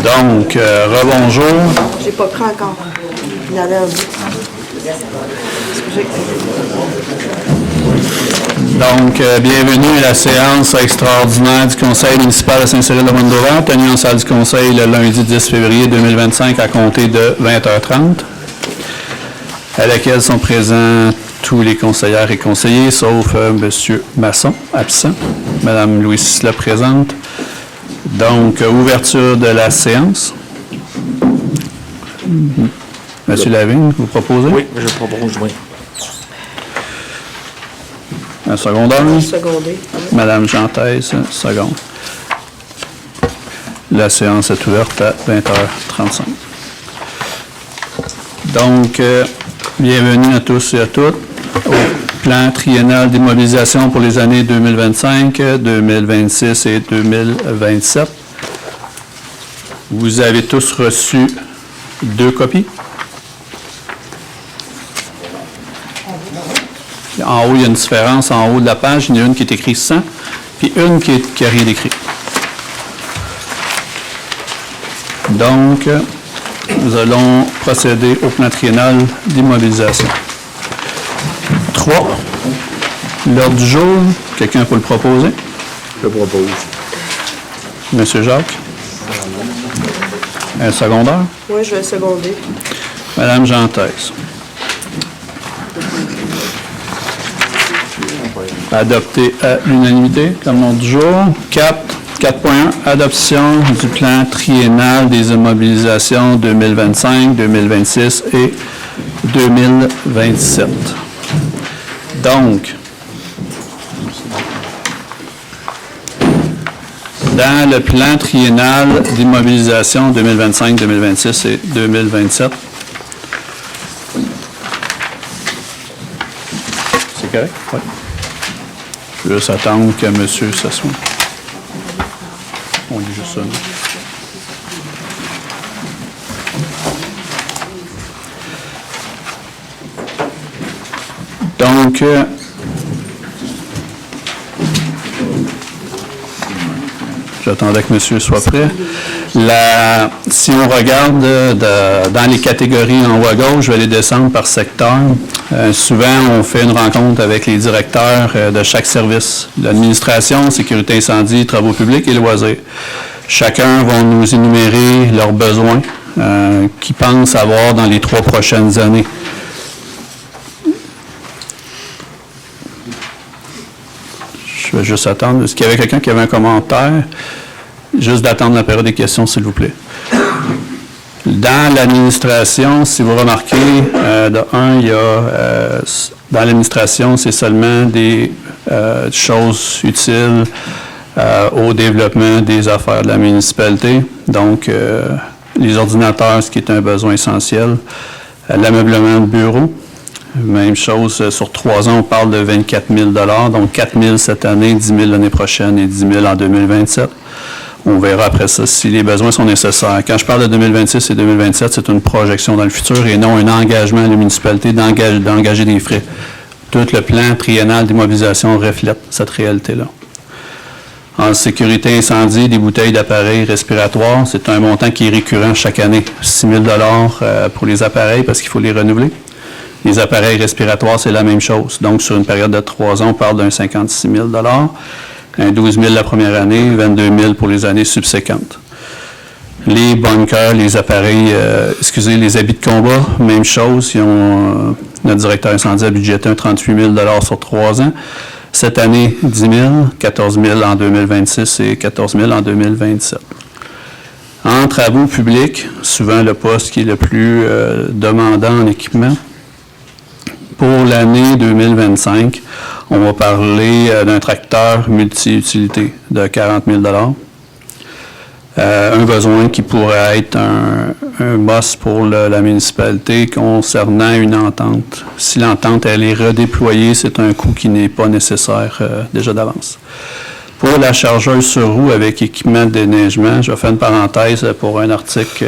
Donc, rebonjour. J'ai pas pris encore. Il y en avait un bout. Excusez. Donc, bienvenue à la séance extraordinaire du Conseil municipal de Saint-Cyril-de-Wendover, tenue en salle du Conseil le lundi 10 février 2025 à compter de 20h30, à laquelle sont présents tous les conseillères et conseillers, sauf M. Masson, absent, Mme Louise la présente. Donc, ouverture de la séance. M. Lavigne, vous proposez? Oui, je propose, oui. Un secondaire. Secondé. Madame Gentès, seconde. La séance est ouverte à 20h35. Donc, bienvenue à tous et à toutes au plan triennal d'immobilisation pour les années 2025, 2026 et 2027. Vous avez tous reçu 2 copies. En haut, il y a une différence. En haut de la page, il y en a une qui est écrite 100, puis une qui n'a rien écrit. Donc, nous allons procéder au plan triennal d'immobilisation. 3. L'ordre du jour, quelqu'un peut le proposer? Je propose. Monsieur Jacques? Un secondaire? Oui, je vais seconder. Madame Gentès? Adopté à l'unanimité comme ordre du jour. 4.1, adoption du plan triennal des immobilisations 2025, 2026 et 2027. Donc, dans le plan triennal d'immobilisation 2025, 2026 et 2027, c'est correct? Oui. Je vais juste attendre que monsieur s'assoie. On lit juste ça. Donc, j'attendais que monsieur soit prêt. Si on regarde dans les catégories en haut à gauche, je vais les descendre par secteur. Souvent, on fait une rencontre avec les directeurs de chaque service. L'administration, sécurité incendie, travaux publics et loisirs. Chacun va nous énumérer leurs besoins qu'ils pensent avoir dans les 3 prochaines années. Je vais juste attendre. Est-ce qu'il y avait quelqu'un qui avait un commentaire? Juste d'attendre la période des questions, s'il vous plaît. Dans l'administration, si vous remarquez, il y a dans l'administration, c'est seulement des choses utiles au développement des affaires de la municipalité. Donc, les ordinateurs, ce qui est un besoin essentiel. L'ameublement de bureau. Même chose, sur 3 ans, on parle de 24 000 $, donc 4 000 cette année, 10 000 l'année prochaine et 10 000 en 2027. On verra après ça si les besoins sont nécessaires. Quand je parle de 2026 et 2027, c'est une projection dans le futur et non un engagement à la municipalité d'engager des frais. Tout le plan triennal d'immobilisation reflète cette réalité-là. En sécurité incendie, des bouteilles d'appareils respiratoires, c'est un montant qui est récurrent chaque année. 6 000 $ pour les appareils parce qu'il faut les renouveler. Les appareils respiratoires, c'est la même chose. Donc, sur une période de 3 ans, on parle d'un 56 000 $. Un 12 000 la première année, 22 000 pour les années subséquentes. Les bunkers, les appareils, les habits de combat, même chose. Notre directeur incendie a budgété un 38 000 $ sur 3 ans. Cette année, 10 000, 14 000 en 2026 et 14 000 en 2027. En travaux publics, souvent le poste qui est le plus demandant en équipement. Pour l'année 2025, on va parler d'un tracteur multi-utilité de 40 000 $. Un besoin qui pourrait être un boss pour la municipalité concernant une entente. Si l'entente elle est redéployée, c'est un coût qui n'est pas nécessaire déjà d'avance. Pour la chargeuse sur roue avec équipement de déneigement, je vais faire une parenthèse pour un article,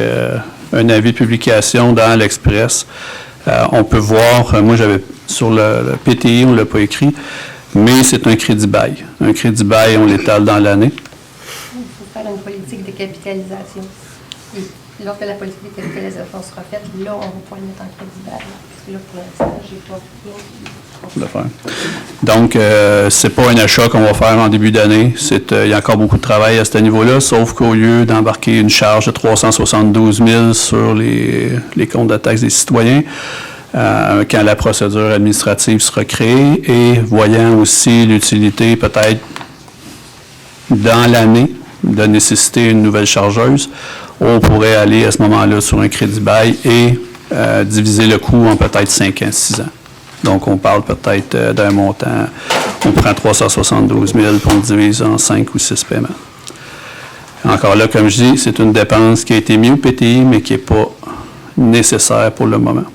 un avis de publication dans l'Express. On peut voir, moi j'avais sur le PTI, on ne l'a pas écrit, Mais c'est un crédit bail. Un crédit bail, on l'étale dans l'année. Il faut faire une politique de capitalisation. Et lorsque la politique de capitalisation sera faite, là, on va pouvoir le mettre en crédit bail. Parce que là, pour l'instant, j'ai pas rien De faire. Donc, c'est pas un achat qu'on va faire en début d'année. Il y a encore beaucoup de travail à ce niveau-là, sauf qu'au lieu d'embarquer une charge de 372 000 sur les comptes de taxes des citoyens, quand la procédure administrative sera créée et voyant aussi l'utilité peut-être dans l'année de nécessiter une nouvelle chargeuse, on pourrait aller à ce moment-là sur un crédit bail et diviser le coût en peut-être 5 ans, 6 ans. Donc, on parle peut-être d'un montant, on prend 372 000 pour on divise en 5 ou 6 paiements. Encore là, comme je dis, c'est une dépense qui a été mise au PTI, mais qui n'est pas nécessaire pour le moment.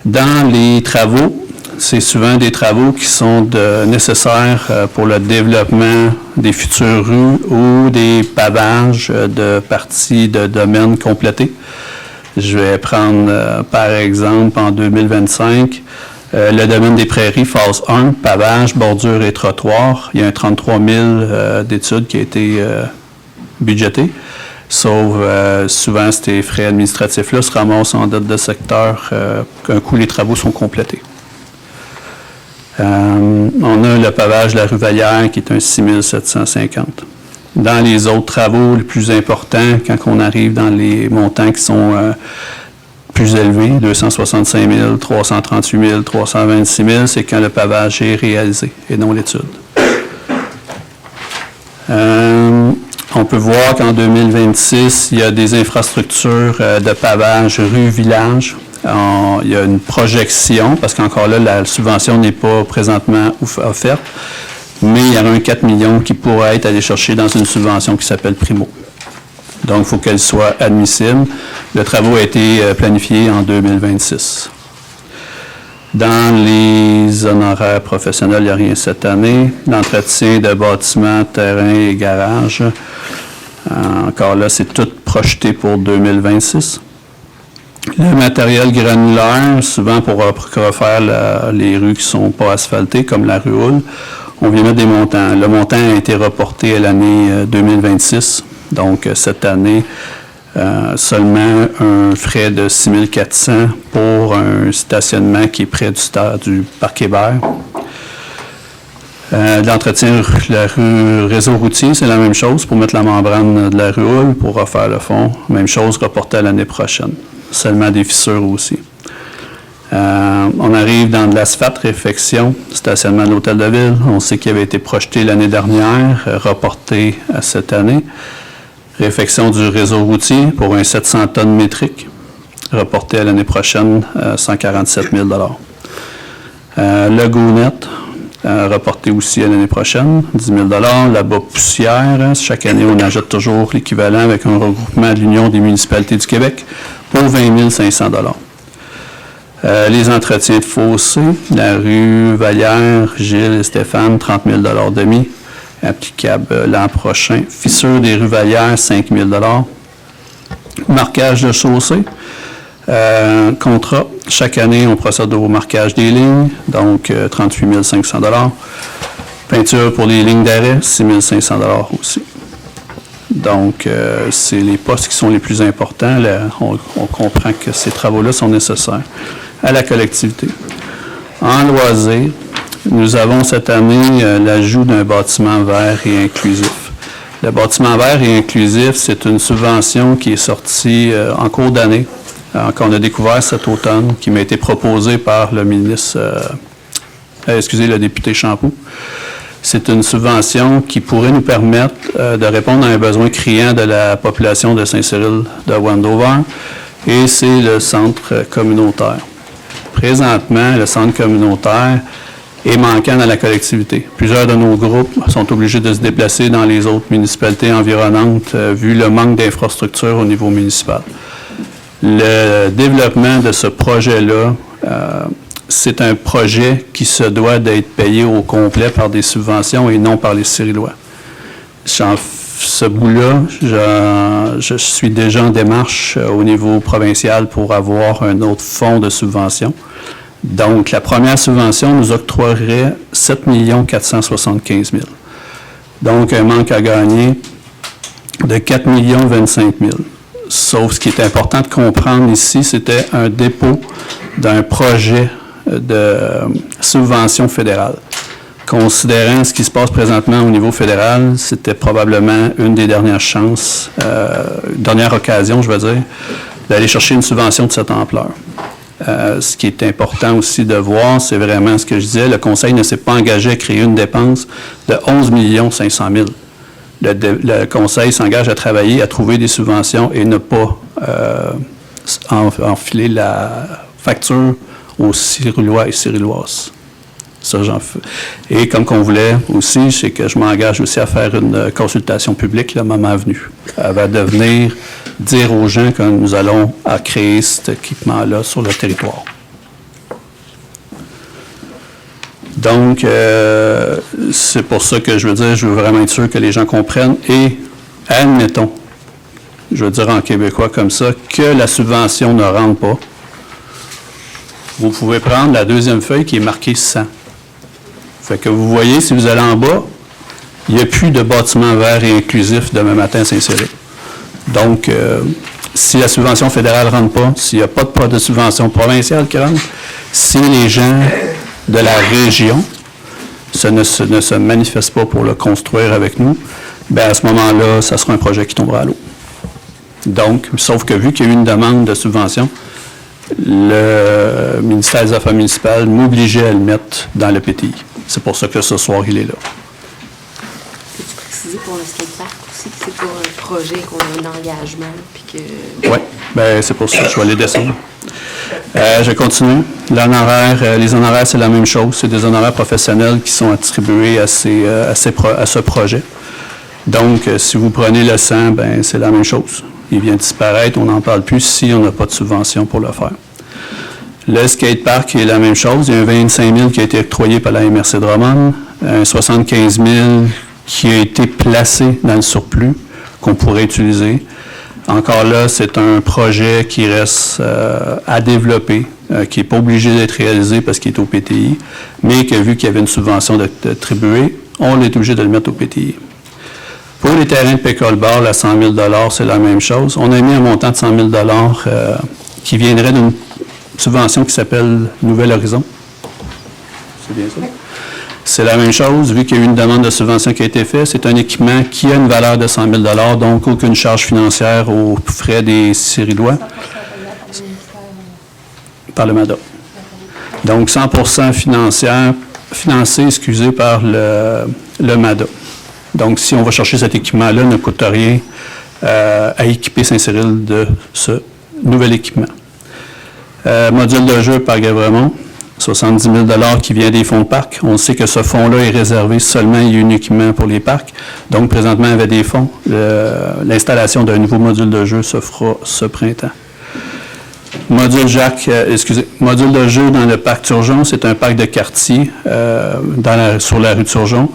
Dans les travaux, c'est souvent des travaux qui sont nécessaires pour le développement des futures rues ou des pavages de parties de domaines complétés. Je vais prendre, par exemple, en 2025, le domaine des prairies, phase 1, pavage, bordure et trottoir. Il y a un 33 000 d'études qui a été budgété. Sauf souvent, ces frais administratifs-là se ramassent en dette de secteur qu'un coup les travaux sont complétés. On a le pavage de la rue Vallière qui est un 6 750. Dans les autres travaux les plus importants, quand on arrive dans les montants qui sont plus élevés, 265 000, 338 000, 326 000, c'est quand le pavage est réalisé et non l'étude. On peut voir qu'en 2026, il y a des infrastructures de pavage rue-village. Il y a une projection, parce qu'encore là, la subvention n'est pas présentement offerte, mais il y aura un 4 millions qui pourrait être allé chercher dans une subvention qui s'appelle Primo. Donc, il faut qu'elle soit admissible. Le travaux a été planifié en 2026. Dans les honoraires professionnels, il n'y a rien cette année. L'entretien de bâtiments, terrains et garages, encore là, c'est tout projeté pour 2026. Le matériel granulaire, souvent pour refaire les rues qui ne sont pas asphaltées, comme la rue Houle, on vient mettre des montants. Le montant a été reporté à l'année 2026. Donc, cette année, seulement un frais de 6 400 pour un stationnement qui est près du parc Hébert. L'entretien de la rue Réseau routier, c'est la même chose pour mettre la membrane de la rue Houle pour refaire le fond. Même chose reporté à l'année prochaine. Seulement des fissures aussi. On arrive dans de l'asphalte réfection, stationnement de l'hôtel de ville. On sait qu'il avait été projeté l'année dernière, reporté à cette année. Réfection du réseau routier pour un 700 tonnes métriques, reporté à l'année prochaine, 147 000 Le GoNet, reporté aussi à l'année prochaine, 10 000 Là-bas, poussière, chaque année, on ajoute toujours l'équivalent avec un regroupement de l'Union des municipalités du Québec pour 20 500 les entretiens de fossés, la rue Vallière, Gilles et Stéphane, 30 000 demi, applicable l'an prochain. Fissure des rues Vallière, 5 000 Marquage de chaussée, contrat. Chaque année, on procède au marquage des lignes, donc 38 500 Peinture pour les lignes d'arrêt, 6 500 aussi. Donc, c'est les postes qui sont les plus importants. Là, on comprend que ces travaux-là sont nécessaires à la collectivité. En loisirs, nous avons cette année l'ajout d'un bâtiment vert et inclusif. Le bâtiment vert et inclusif, c'est une subvention qui est sortie en cours d'année, qu'on a découvert cet automne, qui m'a été proposée par le ministre, le député Champoux. C'est une subvention qui pourrait nous permettre de répondre à un besoin criant de la population de Saint-Cyril de Wendover, et c'est le centre communautaire. Présentement, le centre communautaire est manquant dans la collectivité. Plusieurs de nos groupes sont obligés de se déplacer dans les autres municipalités environnantes vu le manque d'infrastructures au niveau municipal. Le développement de ce projet-là, c'est un projet qui se doit d'être payé au complet par des subventions et non par les Cyrillois. Ce bout-là, je suis déjà en démarche au niveau provincial pour avoir un autre fonds de subvention. Donc, la première subvention nous octroierait 7 475 000. Donc, un manque à gagner de 4 025 000. Sauf ce qui est important de comprendre ici, c'était un dépôt d'un projet de subvention fédérale. Considérant ce qui se passe présentement au niveau fédéral, c'était probablement une des dernières chances, dernière occasion, je veux dire, d'aller chercher une subvention de cette ampleur. Ce qui est important aussi de voir, c'est vraiment ce que je disais, le Conseil ne s'est pas engagé à créer une dépense de 11 500 000. Le Conseil s'engage à travailler, à trouver des subventions et ne pas enfiler la facture aux Cyrillois et Cyrilloises. Ça, j'en fais. Et comme qu'on voulait aussi, c'est que je m'engage aussi à faire une consultation publique le moment venu, avant de venir dire aux gens que nous allons à créer cet équipement-là sur le territoire. Donc, c'est pour ça que je veux dire, je veux vraiment être sûr que les gens comprennent et admettons, je veux dire en québécois comme ça, que la subvention ne rentre pas. Vous pouvez prendre la deuxième feuille qui est marquée 100. Fait que vous voyez, si vous allez en bas, il n'y a plus de bâtiment vert et inclusif demain matin à Saint-Cyril. Donc, si la subvention fédérale ne rentre pas, s'il n'y a pas de subvention provinciale qui rentre, si les gens de la région ne se manifestent pas pour le construire avec nous, bien à ce moment-là, ça sera un projet qui tombera à l'eau. Donc, sauf que vu qu'il y a eu une demande de subvention, le ministère des Affaires municipales m'obligeait à le mettre dans le PTI. C'est pour ça que ce soir, il est là. Peux-tu préciser pour le skatepark aussi que c'est pas un projet qu'on a un engagement? Puis que... Oui, bien c'est pour ça que je vais aller descendre. Je continue. Les honoraires, c'est la même chose. C'est des honoraires professionnels qui sont attribués à ce projet. Donc, si vous prenez le 100, bien c'est la même chose. Il vient disparaître, on n'en parle plus si on n'a pas de subvention pour le faire. Le skatepark est la même chose. Il y a un 25 000 qui a été octroyé par la MRC de Drummond, un 75 000 qui a été placé dans le surplus qu'on pourrait utiliser. Encore là, c'est un projet qui reste à développer, qui n'est pas obligé d'être réalisé parce qu'il est au PTI, mais que vu qu'il y avait une subvention d'attribuer, on est obligé de le mettre au PTI. Pour les terrains de pickleball à 100 000 $, c'est la même chose. On a mis un montant de 100 000 $ qui viendrait d'une subvention qui s'appelle Nouvel Horizon. C'est bien ça? C'est la même chose, vu qu'il y a eu une demande de subvention qui a été faite. C'est un équipement qui a une valeur de 100 000 $, donc aucune charge financière aux frais des Cyrillois par le MADA. Donc 100% financé par le MADA. Donc, si on va chercher cet équipement-là, il ne coûte rien à équiper Saint-Cyril de ce nouvel équipement. Module de jeu par Guévremont, 70 000 $ qui vient des fonds de parc. On sait que ce fonds-là est réservé seulement et uniquement pour les parcs. Donc, présentement, avec des fonds, l'installation d'un nouveau module de jeu se fera ce printemps. Module de jeu dans le parc Turgeon, c'est un parc de quartier sur la rue Turgeon.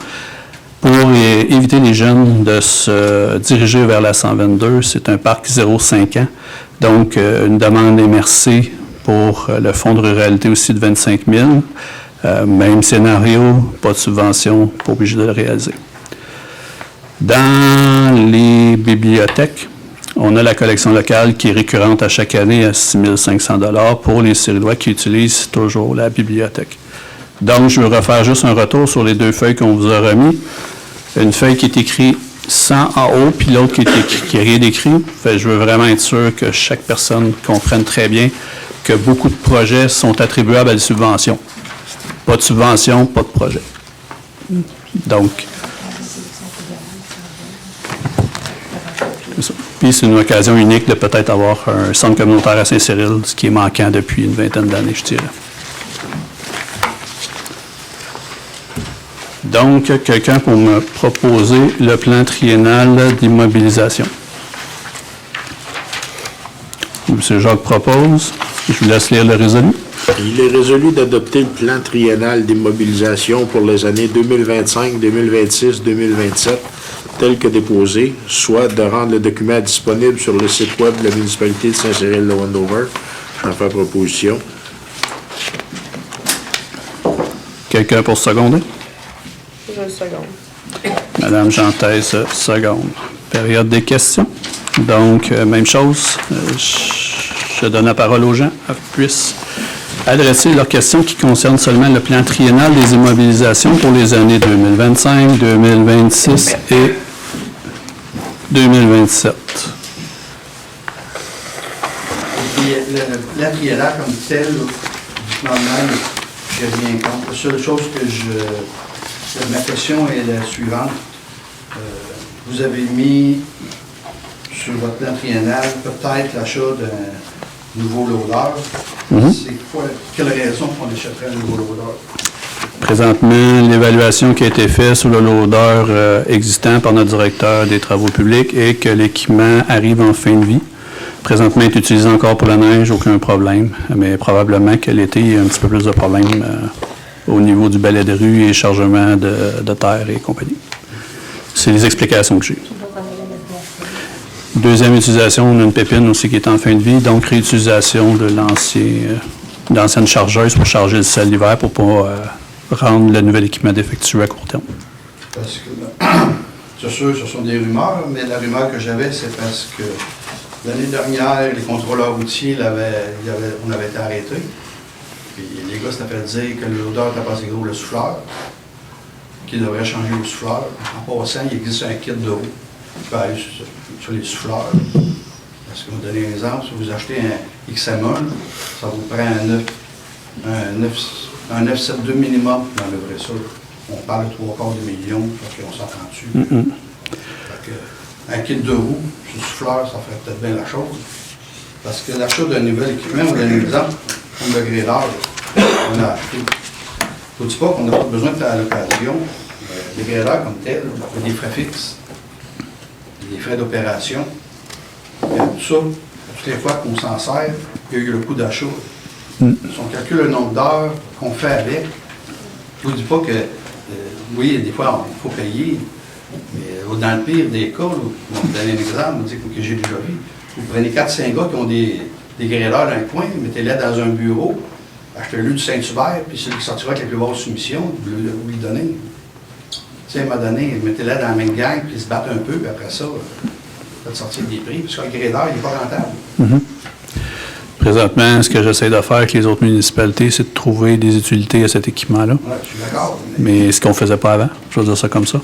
Pour éviter les jeunes de se diriger vers la 122, c'est un parc 0,5 ans. Donc, une demande MRC pour le fonds de ruralité aussi de 25 000. Même scénario, pas de subvention, pas obligé de le réaliser. Dans les bibliothèques, on a la collection locale qui est récurrente à chaque année à 6 500 $ pour les Cyrillois qui utilisent toujours la bibliothèque. Donc, je vais refaire juste un retour sur les deux feuilles qu'on vous a remis. Une feuille qui est écrite 100 en haut, puis l'autre qui est rien d'écrit. Je veux vraiment être sûr que chaque personne comprenne très bien que beaucoup de projets sont attribuables à des subventions. Pas de subvention, pas de projet. Donc, c'est ça. Puis c'est une occasion unique de peut-être avoir un centre communautaire à Saint-Cyril, ce qui est manquant depuis une vingtaine d'années, je dirais. Donc, quelqu'un pour me proposer le plan triennal d'immobilisation. M. Jacques propose. Je vous laisse lire le résolu. Il est résolu d'adopter le plan triennal d'immobilisation pour les années 2025, 2026, 2027, tel que déposé, soit de rendre le document disponible sur le site web de la municipalité de Saint-Cyril-de-Wendover. J'en fais proposition. Quelqu'un pour seconder? Je le seconde. Madame Gentès, seconde. Période des questions. Donc, même chose. Je donne la parole aux gens, puissent adresser leurs questions qui concernent seulement le plan triennal des immobilisations pour les années 2025, 2026 et 2027. Le plan triennal comme tel, normalement, je n'ai rien contre. La seule chose ma question est la suivante. Vous avez mis sur votre plan triennal peut-être l'achat d'un nouveau loader. C'est quoi, quelle raison qu'on achèterait un nouveau loader? Présentement, l'évaluation qui a été faite sur le loader existant par notre directeur des travaux publics est que l'équipement arrive en fin de vie. Présentement, il est utilisé encore pour la neige, aucun problème, mais probablement que l'été, il y a un petit peu plus de problèmes au niveau du balai de rue et chargement de terre et compagnie. C'est les explications que j'ai. Deuxième utilisation, on a une pépine aussi qui est en fin de vie, donc réutilisation de l'ancienne chargeuse pour charger le sel l'hiver pour ne pas rendre le nouvel équipement défectueux à court terme. Parce que, c'est sûr, ce sont des rumeurs, mais la rumeur que j'avais, c'est parce que l'année dernière, les contrôleurs routiers, on avait été arrêtés. Puis les gars s'étaient fait dire que l'odeur n'était pas assez gros le souffleur, qu'ils devraient changer le souffleur. En passant, il existe un kit de roue qui peut aller sur les souffleurs. Parce qu'on va donner un exemple, si vous achetez un XMA, ça vous prend un 972 minimum dans le vrai ça. On parle de 3/4 million, parce qu'on s'entend dessus. Un kit de roue, sur le souffleur, ça ferait peut-être bien la chose. Parce que l'achat d'un nouvel équipement, on donne un exemple, comme le grédeur, on a acheté. Je ne dis pas qu'on n'a pas besoin de faire à l'occasion. Les grédeurs comme tel, il y a des frais fixes, des frais d'opération. Et tout ça, toutes les fois qu'on s'en sert, il y a eu le coût d'achat. Si on calcule le nombre d'heures qu'on fait avec, je ne vous dis pas que, oui, des fois, il faut payer, mais dans le pire des cas, on va vous donner un exemple, que j'ai déjà vu. Vous prenez 4-5 gars qui ont des grédeurs dans le coin, mettez-les dans un bureau, achetez-le du Saint-Hubert, puis celui qui sortira avec la plus basse soumission, vous lui donnez. Tu sais, à un moment donné, mettez-les dans la même gang, puis ils se battent un peu, puis après ça, faites sortir des prix, parce qu'un grédeur, il n'est pas rentable. Présentement, ce que j'essaie de faire avec les autres municipalités, c'est de trouver des utilités à cet équipement-là. Ouais, je suis d'accord. Mais ce qu'on ne faisait pas avant, je veux dire ça comme ça.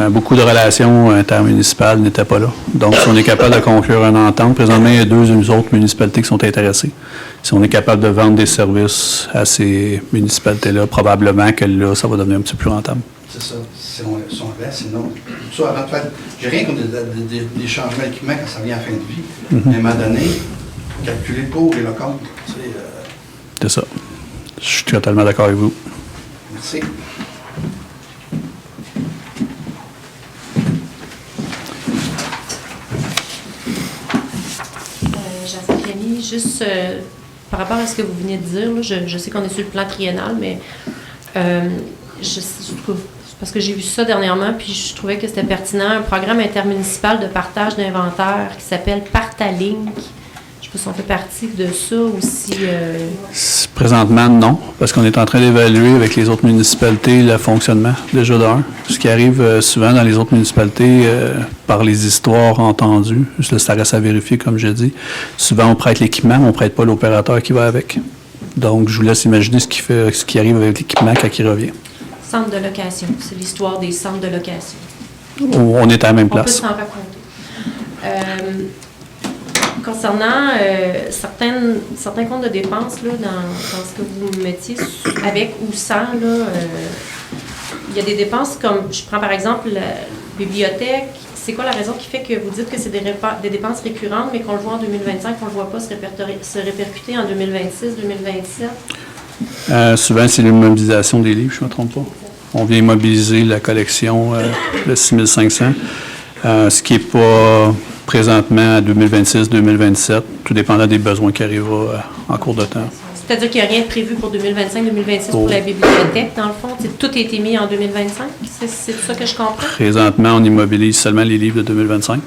Beaucoup de relations intermunicipales n'étaient pas là. Donc, si on est capable de conclure une entente, présentement, il y a 2 autres municipalités qui sont intéressées. Si on est capable de vendre des services à ces municipalités-là, probablement que là, ça va devenir un petit peu plus rentable. C'est ça. Si on reste, sinon. Ça, avant de faire. J'ai rien contre des changements d'équipement quand ça vient à la fin de vie. Mais à un moment donné, calculer le pour et le contre. C'est ça. Je suis totalement d'accord avec vous. Merci. Jacinthe Rémy, juste par rapport à ce que vous venez de dire, là, je sais qu'on est sur le plan triennal, mais parce que j'ai vu ça dernièrement, puis je trouvais que c'était pertinent, un programme intermunicipal de partage d'inventaire qui s'appelle Partalink. Je ne sais pas si on fait partie de ça ou si... Présentement, non, parce qu'on est en train d'évaluer avec les autres municipalités le fonctionnement déjà d'un. Ce qui arrive souvent dans les autres municipalités, par les histoires entendues, ça reste à vérifier, comme je dis. Souvent, on prête l'équipement, mais on ne prête pas l'opérateur qui va avec. Donc, je vous laisse imaginer ce qui arrive avec l'équipement quand il revient. Centre de location, c'est l'histoire des centres de location. On est à la même place. On peut s'en raconter. Concernant certains comptes de dépenses, là, dans ce que vous mettiez, avec ou sans, là, il y a des dépenses comme, je prends par exemple la bibliothèque. C'est quoi la raison qui fait que vous dites que c'est des dépenses récurrentes, mais qu'on le voit en 2025, qu'on ne le voit pas se répercuter en 2026, 2027? Souvent, c'est l'immobilisation des livres, je ne me trompe pas. On vient immobiliser la collection de 6500, ce qui n'est pas présentement à 2026-2027, tout dépendant des besoins qui arrivent en cours de temps. C'est-à-dire qu'il n'y a rien de prévu pour 2025-2026 pour la bibliothèque, dans le fond? Tout a été mis en 2025? C'est ça que je comprends? Présentement, on immobilise seulement les livres de 2025.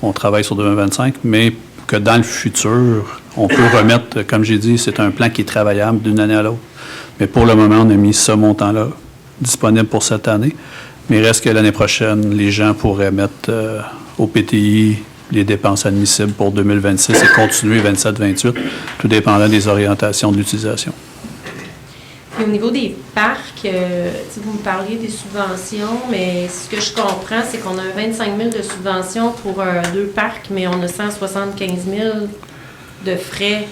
On travaille sur 2025, mais que dans le futur, on peut remettre, comme j'ai dit, c'est un plan qui est travaillable d'une année à l'autre. Mais pour le moment, on a mis ce montant-là disponible pour cette année. Mais il reste que l'année prochaine, les gens pourraient mettre au PTI les dépenses admissibles pour 2026 et continuer 27-28, tout dépendant des orientations de l'utilisation. Puis au niveau des parcs, vous me parliez des subventions, mais ce que je comprends, c'est qu'on a 25 000 de subventions pour 2 parcs, mais on a 175 000 de frais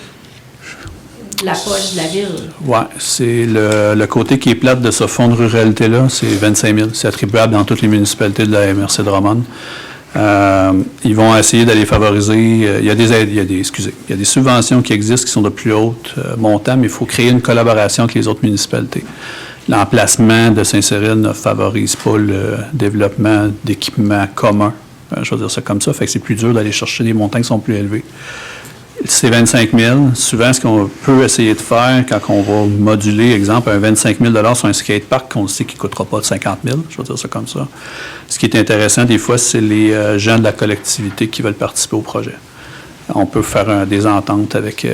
de la poche de la ville. Oui, c'est le côté qui est plate de ce fonds de ruralité-là, c'est 25 000. C'est attribuable dans toutes les municipalités de la MRC de Drummond. Ils vont essayer d'aller favoriser. Il y a des subventions qui existent qui sont de plus haute montant, mais il faut créer une collaboration avec les autres municipalités. L'emplacement de Saint-Cyril ne favorise pas le développement d'équipements communs. Je vais dire ça comme ça. Fait que c'est plus dur d'aller chercher des montants qui sont plus élevés. C'est 25 000. Souvent, ce qu'on peut essayer de faire quand on va moduler, exemple, un 25 000 sur un skatepark qu'on sait qu'il ne coûtera pas de 50 000, je vais dire ça comme ça. Ce qui est intéressant, des fois, c'est les gens de la collectivité qui veulent participer au projet. On peut faire des ententes avec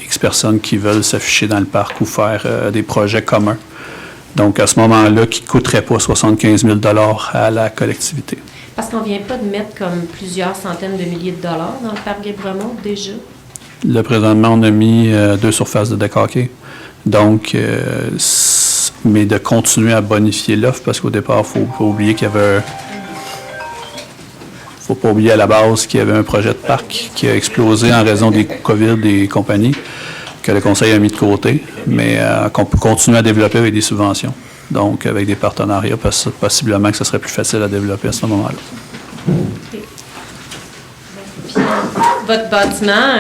X personnes qui veulent s'afficher dans le parc ou faire des projets communs. Donc, à ce moment-là, qui ne coûterait pas 75 000 à la collectivité. Parce qu'on ne vient pas de mettre comme plusieurs centaines de milliers de dollars dans le parc Guy-Bremont déjà. Là, présentement, on a mis 2 surfaces de deck hockey. Donc, mais de continuer à bonifier l'offre, parce qu'au départ, il ne faut pas oublier qu'il y avait faut pas oublier à la base qu'il y avait un projet de parc qui a explosé en raison des COVID et compagnies, que le conseil a mis de côté, mais qu'on peut continuer à développer avec des subventions. Donc, avec des partenariats, possiblement que ce serait plus facile à développer à ce moment-là. Okay. Puis, votre bâtiment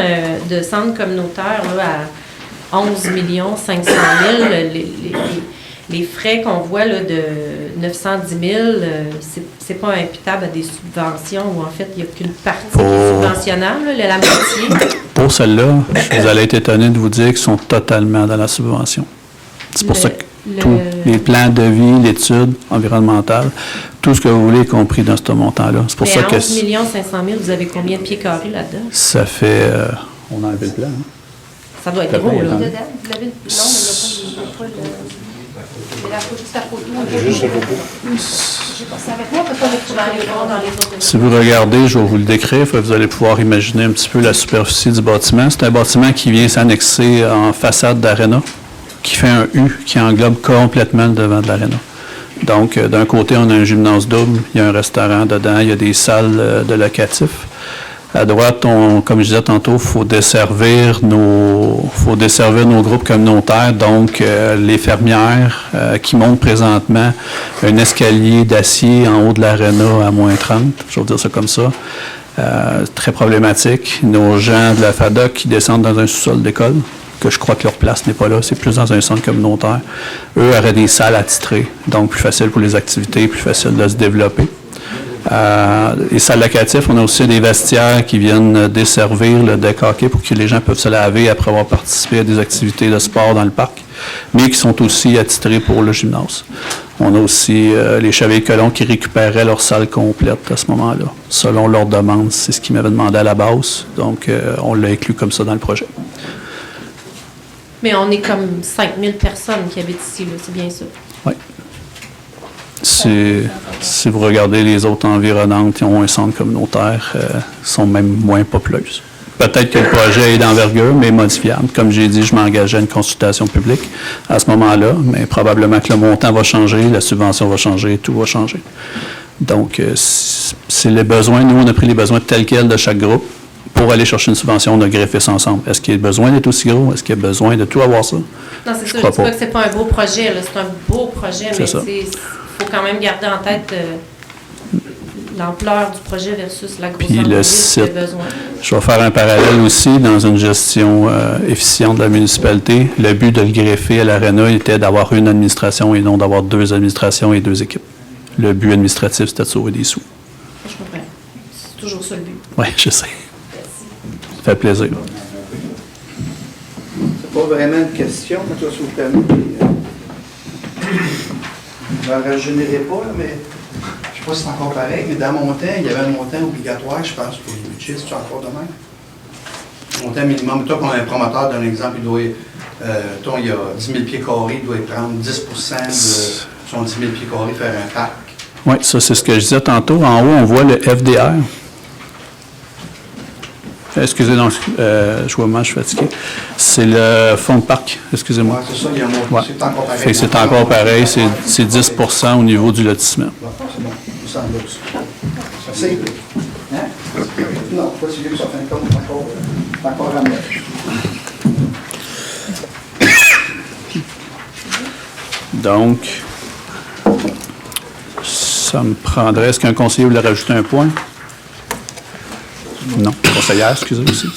de centre communautaire là, à 11 500 000, les frais qu'on voit là, de 910 000, c'est pas imputable à des subventions où en fait il n'y a qu'une partie qui est subventionnable, là, la moitié. Pour celle-là, vous allez être étonné de vous dire qu'ils sont totalement dans la subvention. C'est pour ça que tous les plans de vie, l'étude environnementale, tout ce que vous voulez est compris dans ce montant-là. C'est pour mais ça que 11 500 000, vous avez combien de pieds carrés là-dedans? Ça fait... on a enlevé le plan. Hein? Ça doit être gros, là. Dedans, vous l'avez... Non, mais il n'y a pas le... Mais la photo, c'est la photo. Juste la photo. J'ai passé avec moi, peut-être que tu vas aller voir dans les autres... Si vous regardez, je vais vous le décrire, vous allez pouvoir imaginer un petit peu la superficie du bâtiment. C'est un bâtiment qui vient s'annexer en façade d'aréna, qui fait un U, qui englobe complètement le devant de l'aréna. Donc, d'un côté, on a un gymnase double, il y a un restaurant dedans, il y a des salles de locatifs. À droite, comme je disais tantôt, il faut desservir nos groupes communautaires, donc les fermières qui montent présentement un escalier d'acier en haut de l'aréna à moins 30, je vais dire ça comme ça. Très problématique. Nos gens de la FADOC qui descendent dans un sous-sol d'école, que je crois que leur place n'est pas là, c'est plus dans un centre communautaire. Eux auraient des salles attitrées, donc plus facile pour les activités, plus facile de se développer. Les salles locatives, on a aussi des vestiaires qui viennent desservir le deck hockey pour que les gens peuvent se laver après avoir participé à des activités de sport dans le parc, mais qui sont aussi attitrés pour le gymnase. On a aussi les Chevilles-Colomb qui récupéraient leur salle complète à ce moment-là. Selon leur demande, c'est ce qu'ils m'avaient demandé à la base, donc on l'a inclus comme ça dans le projet. Mais on est comme 5000 personnes qui habitent ici, là, c'est bien ça? Oui. Si vous regardez les autres environnantes qui ont un centre communautaire, sont même moins populeuses. Peut-être que le projet est d'envergure, mais modifiable. Comme j'ai dit, je m'engageais à une consultation publique à ce moment-là, mais probablement que le montant va changer, la subvention va changer, tout va changer. Donc, c'est les besoins. Nous, on a pris les besoins tels quels de chaque groupe. Pour aller chercher une subvention, on a greffé ça ensemble. Est-ce qu'il y a besoin d'être aussi gros? Est-ce qu'il y a besoin de tout avoir ça? Non, c'est ça. Je ne dis pas que ce n'est pas un beau projet. C'est un beau projet, mais il faut quand même garder en tête l'ampleur du projet versus la grosseur du site. Besoin. Je vais faire un parallèle aussi dans une gestion efficiente de la municipalité. Le but de le greffer à l'aréna était d'avoir une administration et non d'avoir 2 administrations et 2 équipes. Le but administratif, c'était de sauver des sous. Je comprends. C'est toujours ça le but. Oui, je sais. Ça fait plaisir. C'est pas vraiment une question, mais toi, si vous permettez. Je ne régénérerai pas, là, mais je ne sais pas si c'est encore pareil, mais dans mon temps, il y avait un montant obligatoire, je pense, pour les budgets, c'est encore de même. Montant minimum. Toi, qu'on a un promoteur, d'un exemple, il doit Mettons, il y a 10 000 pieds carrés, il doit prendre 10 de son 10 000 pieds carrés, faire un parc. Oui, ça, c'est ce que je disais tantôt. En haut, on voit le FDR. Excusez, non, je vois mal, je suis fatigué. C'est le fonds de parc, excusez-moi. Ouais, c'est ça, il y a un mot. Ouais. C'est encore pareil. Fait que c'est encore pareil, c'est 10 au niveau du lotissement. Bon, c'est bon, ça en doute. C'est hein? Non, pas si vieux que ça, fin de compte, c'est encore à mettre. Donc, ça me prendrait... Est-ce qu'un conseiller voulait rajouter un point? Non, conseillère, excusez aussi.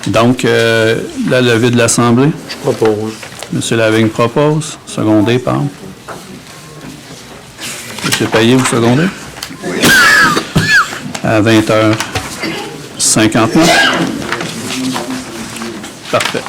Donc, la levée de l'Assemblée. Je propose. M. Lavigne propose. Secondé par... M. Payet, vous secondez? Oui. À 20h59. Parfait.